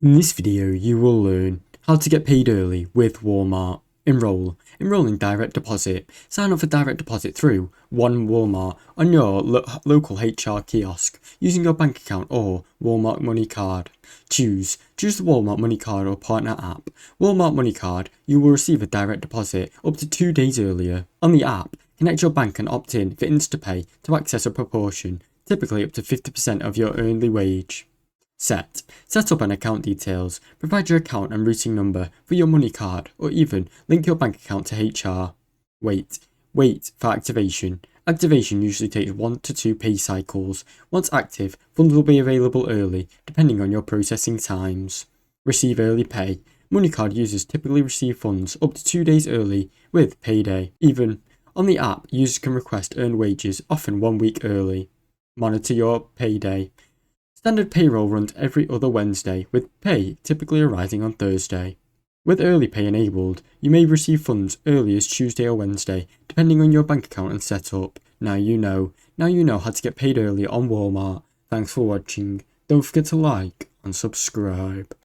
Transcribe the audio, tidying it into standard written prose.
In this video, you will learn how to get paid early with Walmart. Enroll. Enrolling direct deposit. Sign up for direct deposit through OneWalmart on your local HR kiosk using your bank account or Walmart MoneyCard. Choose the Walmart MoneyCard or partner app. Walmart MoneyCard, you will receive a direct deposit up to 2 days earlier. On the app, connect your bank and opt in for InstaPay to access a proportion, typically up to 50% of your earned wage. Set up an account details, provide your account and routing number for your money card, or even link your bank account to HR. Wait for activation. Activation usually takes 1 to 2 pay cycles. Once active, funds will be available early, depending on your processing times. Receive early pay. MoneyCard users typically receive funds up to 2 days early with payday. Even on the app, users can request earned wages, often 1 week early. Monitor your payday. Standard payroll runs every other Wednesday, with pay typically arising on Thursday. With early pay enabled, you may receive funds early as Tuesday or Wednesday, depending on your bank account and setup. Now you know how to get paid early on Walmart. Thanks for watching. Don't forget to like and subscribe.